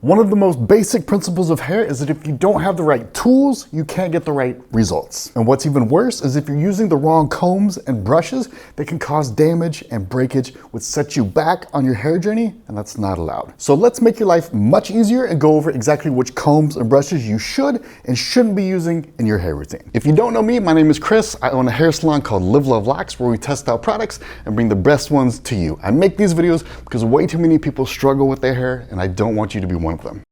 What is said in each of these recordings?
One of the most basic principles of hair is that if you don't have the right tools, you can't get the right results. And what's even worse is if you're using the wrong combs and brushes, they can cause damage and breakage, which sets you back on your hair journey, and that's not allowed. So let's make your life much easier and go over exactly which combs and brushes you should and shouldn't be using in your hair routine. If you don't know me, my name is Chris. I own a hair salon called Live Love Locks, where we test out products and bring the best ones to you. I make these videos because way too many people struggle with their hair, and I don't want you to be one of them.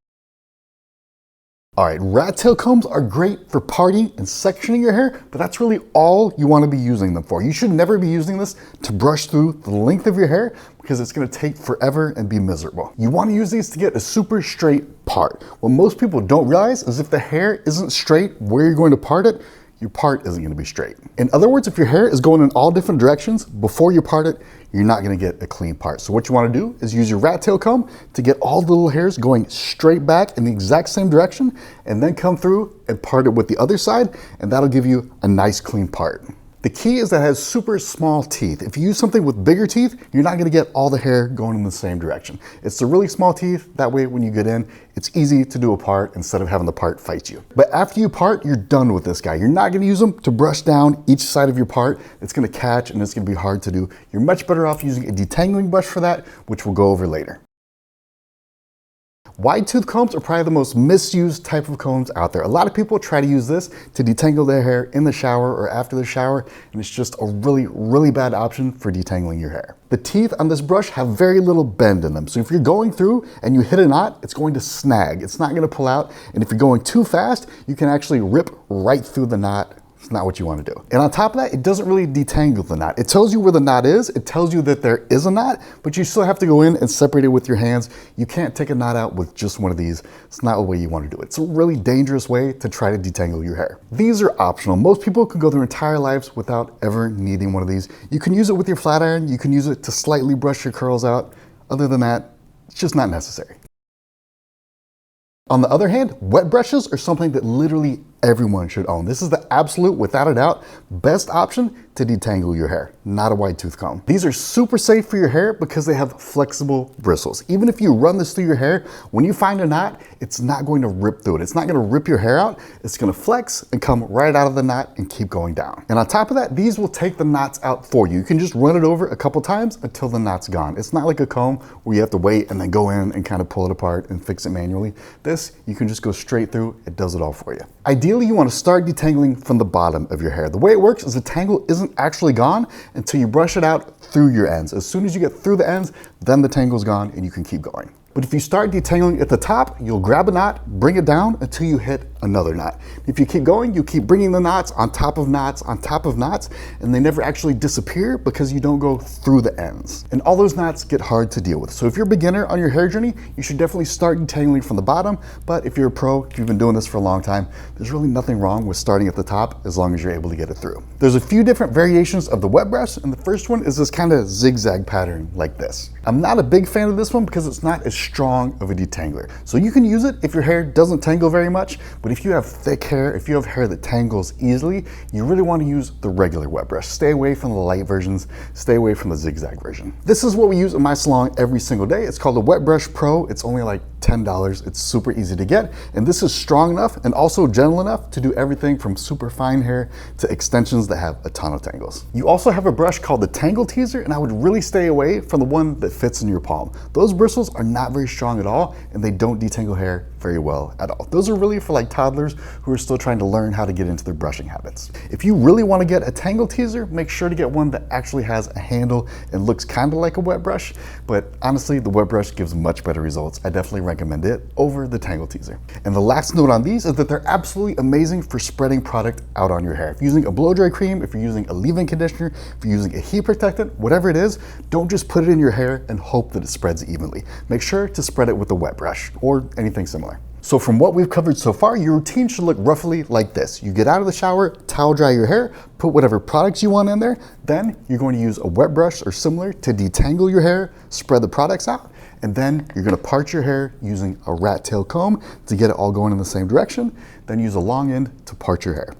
All right, rat tail combs are great for parting and sectioning your hair, but that's really all you want to be using them for. You should never be using this to brush through the length of your hair because it's going to take forever and be miserable. You want to use these to get a super straight part. What most people don't realize is if the hair isn't straight where you're going to part it, your part isn't going to be straight. In other words, if your hair is going in all different directions before you part it, you're not going to get a clean part. So what you want to do is use your rat tail comb to get all the little hairs going straight back in the exact same direction, and then come through and part it with the other side, and that'll give you a nice clean part. The key is that it has super small teeth. If you use something with bigger teeth, you're not gonna get all the hair going in the same direction. It's the really small teeth, that way when you get in, it's easy to do a part instead of having the part fight you. But after you part, you're done with this guy. You're not gonna use them to brush down each side of your part. It's gonna catch and it's gonna be hard to do. You're much better off using a detangling brush for that, which we'll go over later. Wide tooth combs are probably the most misused type of combs out there. A lot of people try to use this to detangle their hair in the shower or after the shower, and it's just a really bad option for detangling your hair. The teeth on this brush have very little bend in them, so if you're going through and you hit a knot, it's going to snag. It's not going to pull out, and if you're going too fast, you can actually rip right through the knot. It's not what you want to do. And on top of that, it doesn't really detangle the knot. It tells you where the knot is. It tells you that there is a knot, but you still have to go in and separate it with your hands. You can't take a knot out with just one of these. It's not the way you want to do it. It's a really dangerous way to try to detangle your hair. These are optional. Most people can go their entire lives without ever needing one of these. You can use it with your flat iron. You can use it to slightly brush your curls out. Other than that, it's just not necessary. On the other hand, wet brushes are something that literally everyone should own. This is the absolute, without a doubt, best option to detangle your hair, not a wide tooth comb. These are super safe for your hair because they have flexible bristles. Even if you run this through your hair, when you find a knot, it's not going to rip through it. It's not going to rip your hair out. It's going to flex and come right out of the knot and keep going down. And on top of that, these will take the knots out for you. You can just run it over a couple times until the knot's gone. It's not like a comb where you have to wait and then go in and kind of pull it apart and fix it manually. This, you can just go straight through. It does it all for you. Ideally, you want to start detangling from the bottom of your hair. The way it works is the tangle isn't actually gone until you brush it out through your ends. As soon as you get through the ends, then the tangle's gone and you can keep going. But if you start detangling at the top, you'll grab a knot, bring it down until you hit another knot. If you keep going, you keep bringing the knots on top of knots on top of knots, and they never actually disappear because you don't go through the ends. And all those knots get hard to deal with. So if you're a beginner on your hair journey, you should definitely start detangling from the bottom. But if you're a pro, if you've been doing this for a long time, there's really nothing wrong with starting at the top as long as you're able to get it through. There's a few different variations of the wet brush, and the first one is this kind of zigzag pattern like this. I'm not a big fan of this one because it's not as strong of a detangler. So you can use it if your hair doesn't tangle very much, but if you have thick hair, if you have hair that tangles easily, you really want to use the regular wet brush. Stay away from the light versions, stay away from the zigzag version. This is what we use in my salon every single day. It's called the Wet Brush Pro. It's only like $10. It's super easy to get, and this is strong enough and also gentle enough to do everything from super fine hair to extensions that have a ton of tangles. You also have a brush called the Tangle Teaser, and I would really stay away from the one that fits in your palm. Those bristles are not very strong at all, and they don't detangle hair very well at all. Those are really for like toddlers who are still trying to learn how to get into their brushing habits. If you really want to get a Tangle Teaser, make sure to get one that actually has a handle and looks kind of like a wet brush, but honestly, the wet brush gives much better results. I definitely recommend it over the Tangle Teaser. And the last note on these is that they're absolutely amazing for spreading product out on your hair. If you're using a blow dry cream, if you're using a leave-in conditioner, if you're using a heat protectant, whatever it is, don't just put it in your hair and hope that it spreads evenly. Make sure to spread it with a wet brush or anything similar. So from what we've covered so far, your routine should look roughly like this. You get out of the shower, towel dry your hair, put whatever products you want in there, then you're going to use a wet brush or similar to detangle your hair, spread the products out, and then you're going to part your hair using a rat tail comb to get it all going in the same direction, then use a long end to part your hair.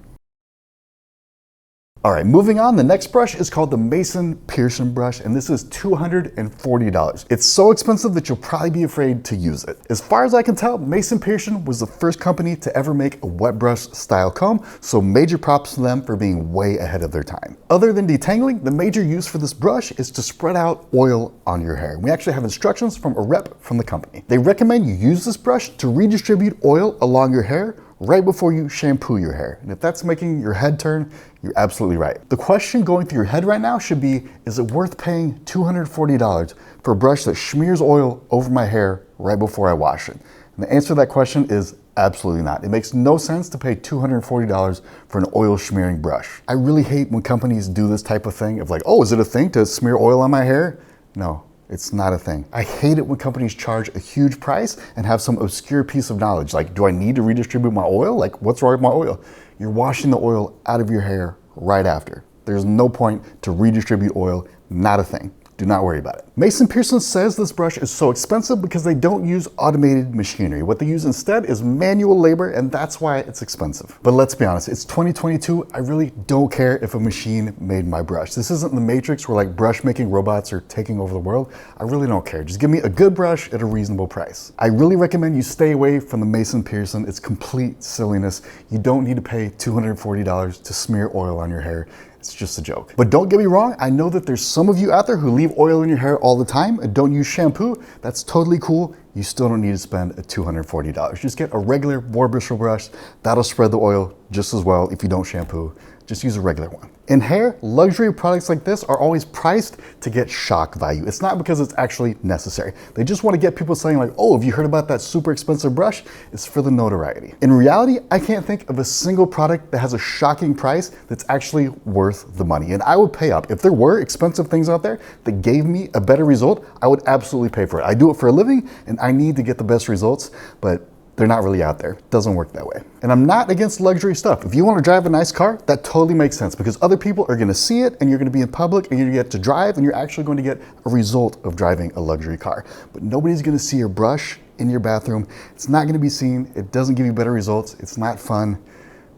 All right, moving on, the next brush is called the Pearson brush, and this is $240. It's so expensive that you'll probably be afraid to use it. As far as I can tell, Pearson was the first company to ever make a wet brush style comb, so major props to them for being way ahead of their time. Other than detangling, the major use for this brush is to spread out oil on your hair. We actually have instructions from a rep from the company. They recommend you use this brush to redistribute oil along your hair right before you shampoo your hair. And if that's making your head turn, you're absolutely right. The question going through your head right now should be, is it worth paying $240 for a brush that smears oil over my hair right before I wash it? And the answer to that question is absolutely not. It makes no sense to pay $240 for an oil smearing brush. I really hate when companies do this type of thing of like, oh, is it a thing to smear oil on my hair? No. It's not a thing. I hate it when companies charge a huge price and have some obscure piece of knowledge. Like, do I need to redistribute my oil? Like, what's wrong with my oil? You're washing the oil out of your hair right after. There's no point to redistribute oil, not a thing. Do not worry about it. Pearson says this brush is so expensive because they don't use automated machinery. What they use instead is manual labor, and that's why it's expensive. But let's be honest, it's 2022. I really don't care if a machine made my brush. This isn't the Matrix where like brush making robots are taking over the world. I really don't care. Just give me a good brush at a reasonable price. I really recommend you stay away from the Pearson. It's complete silliness. You don't need to pay $240 to smear oil on your hair. It's just a joke. But don't get me wrong, I know that there's some of you out there who leave oil in your hair all the time and don't use shampoo. That's totally cool. You still don't need to spend $240. Just get a regular boar bristle brush. That'll spread the oil just as well if you don't shampoo. Just use a regular one. In hair, luxury products like this are always priced to get shock value. It's not because it's actually necessary. They just want to get people saying like, oh, have you heard about that super expensive brush? It's for the notoriety. In reality, I can't think of a single product that has a shocking price that's actually worth the money. And I would pay up. If there were expensive things out there that gave me a better result, I would absolutely pay for it. I do it for a living and I need to get the best results, but they're not really out there. It doesn't work that way. And I'm not against luxury stuff. If you want to drive a nice car, that totally makes sense because other people are going to see it and you're going to be in public and you're going to get to drive and you're actually going to get a result of driving a luxury car. But nobody's going to see your brush in your bathroom. It's not going to be seen. It doesn't give you better results. It's not fun.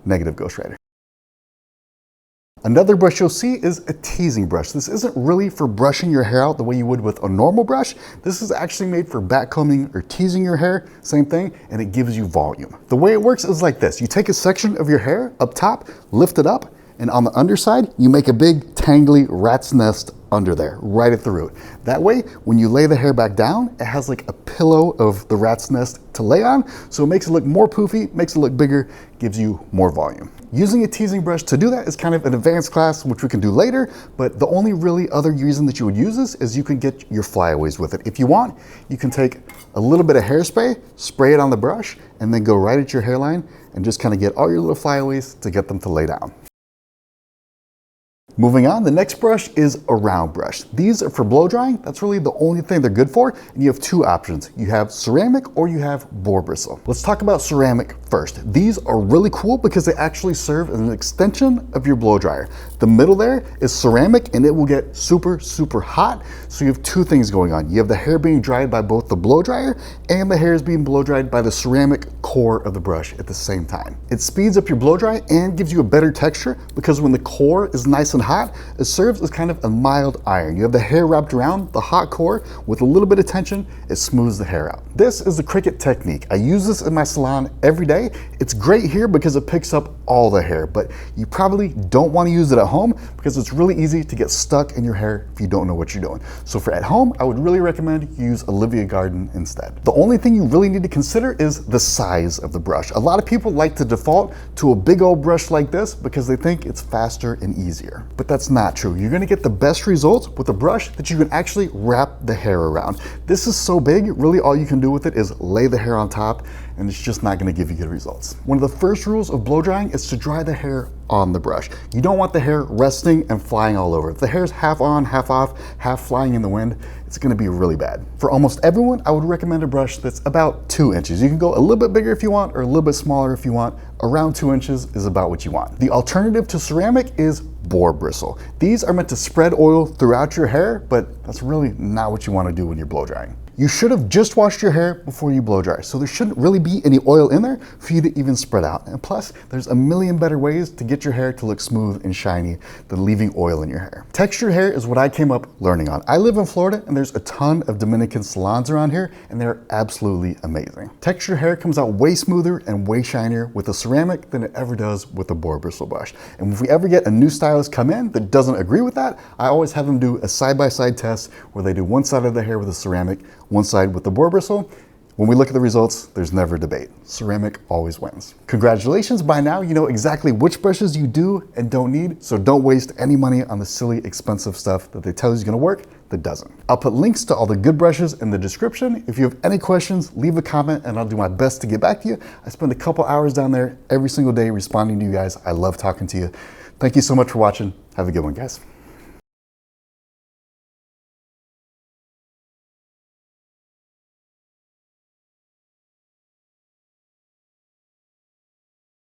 Negative ghostwriter. Another brush you'll see is a teasing brush. This isn't really for brushing your hair out the way you would with a normal brush. This is actually made for backcombing or teasing your hair, same thing, and it gives you volume. The way it works is like this. You take a section of your hair up top, lift it up, and on the underside, you make a big tangly rat's nest under there, right at the root. That way, when you lay the hair back down, it has like a pillow of the rat's nest to lay on, so it makes it look more poofy, makes it look bigger, gives you more volume. Using a teasing brush to do that is kind of an advanced class, which we can do later, but the only really other reason that you would use this is you can get your flyaways with it. If you want, you can take a little bit of hairspray, spray it on the brush, and then go right at your hairline and just kind of get all your little flyaways to get them to lay down. Moving on, the next brush is a round brush. These are for blow drying. That's really the only thing they're good for. And you have two options. You have ceramic or you have boar bristle. Let's talk about ceramic first. These are really cool because they actually serve as an extension of your blow dryer. The middle there is ceramic and it will get super, super hot. So you have two things going on. You have the hair being dried by both the blow dryer and the hair is being blow dried by the ceramic core of the brush at the same time. It speeds up your blow dry and gives you a better texture because when the core is nice and hot, it serves as kind of a mild iron. You have the hair wrapped around the hot core with a little bit of tension, it smooths the hair out. This is the cricket technique. I use this in my salon every day. It's great here because it picks up all the hair, but you probably don't want to use it at home because it's really easy to get stuck in your hair if you don't know what you're doing. So for at home, I would really recommend you use Olivia Garden instead. The only thing you really need to consider is the size of the brush. A lot of people like to default to a big old brush like this because they think it's faster and easier. But that's not true. You're gonna get the best results with a brush that you can actually wrap the hair around. This is so big, really all you can do with it is lay the hair on top and it's just not gonna give you good results. One of the first rules of blow drying is to dry the hair on the brush. You don't want the hair resting and flying all over. If the hair's half on, half off, half flying in the wind, it's gonna be really bad. For almost everyone, I would recommend a brush that's about 2 inches. You can go a little bit bigger if you want, or a little bit smaller if you want. Around 2 inches is about what you want. The alternative to ceramic is boar bristle. These are meant to spread oil throughout your hair, but that's really not what you wanna do when you're blow drying. You should have just washed your hair before you blow dry, so there shouldn't really be any oil in there for you to even spread out. And plus, there's a million better ways to get your hair to look smooth and shiny than leaving oil in your hair. Textured hair is what I came up learning on. I live in Florida and there's a ton of Dominican salons around here and they're absolutely amazing. Textured hair comes out way smoother and way shinier with a ceramic than it ever does with a boar bristle brush. And if we ever get a new stylist come in that doesn't agree with that, I always have them do a side-by-side test where they do one side of the hair with a ceramic, one side with the boar bristle. When we look at the results, there's never debate. Ceramic always wins. Congratulations, by now you know exactly which brushes you do and don't need, so don't waste any money on the silly, expensive stuff that they tell you is gonna work that doesn't. I'll put links to all the good brushes in the description. If you have any questions, leave a comment and I'll do my best to get back to you. I spend a couple hours down there every single day responding to you guys. I love talking to you. Thank you so much for watching. Have a good one, guys.